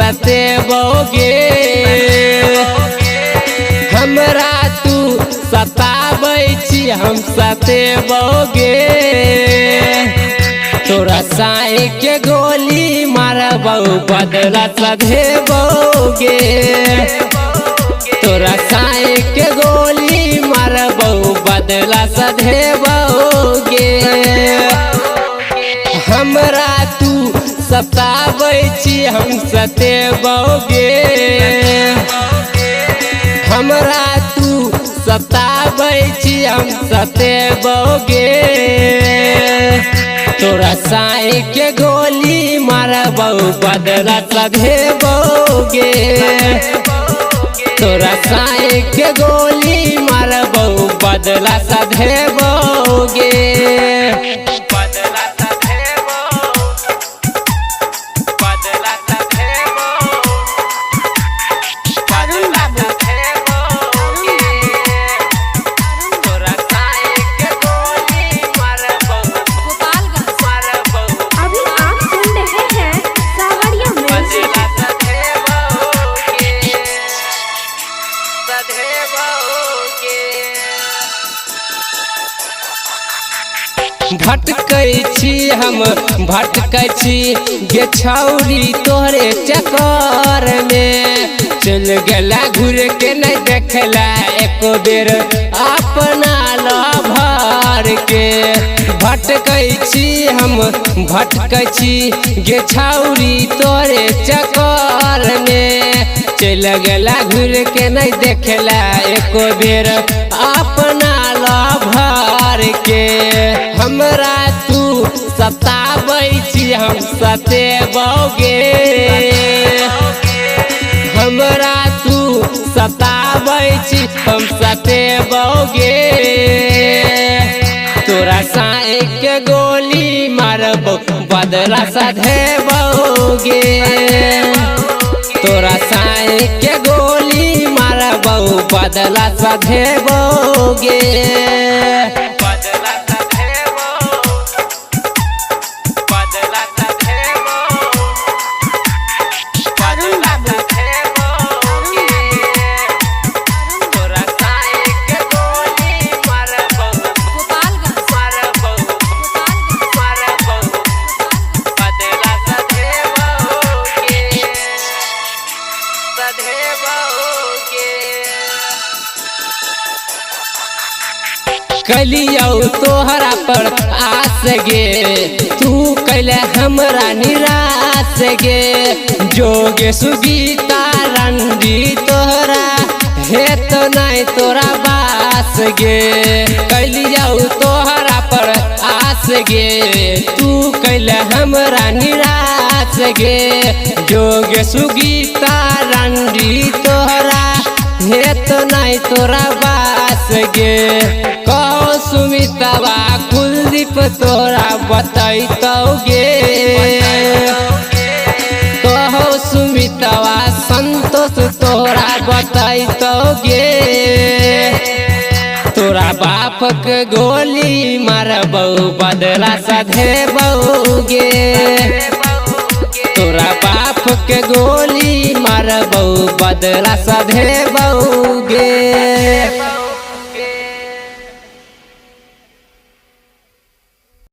सतेबोगे। हमरा तू सताबै छी हम सतेबोगे। तोरा साई के गोली मारबौ बदला सधेबोगे। तोरा साई के गोली मारबौ बदला सधेबोगे। हमरा तू सताबै छी हम सतेबोगे। हमरा तू सताबै छी हम सतेबोगे। तोरा साई के गोली मारबौ बदला सधेबोगे। तोरा साई के गोली मारबौ बदला सधेबोगे। भटकै छी हम भटकै छी गे छौरी तोहरे चक्कर में। चल गेला घूर के नहीं देखला एको बेर अपना लभर के। भटकै छी हम भटकै छी गे छौरी तोहरे चक्कर में। चल गेला घूर के नहीं देखला एको बेर अपना लभर के। हमरा तू सताबै छी हम सतेबोगे। हमरा तू सताबै छी हम सतेबोगे। तोरा साई के गोली मारबौ बदला सधेबोगे। तोरा साई के गोली मारबौ बदला सधेबोगे। कलियौ तोहरा पर आस गे तू कैले हमरा निराश गे। जोगे सुगीता रंडी तोहरा हेत नहीं तोरा बास गे। कलियौ तोहरा पर आस गे तू कैले हमरा निराश गे। जोगे सुगीता रंडी तोहरा हेत नहीं तोरा बास गे। कहो सुमितवा कुलदीप तोरा बतैतौगे। कहो सुमितवा संतोष तोरा बतैतौगे। तोरा बाप के गोली मारबौ बदला सधेबोगे। तोरा बाप के गोली मारबौ बदला सधेबोगे।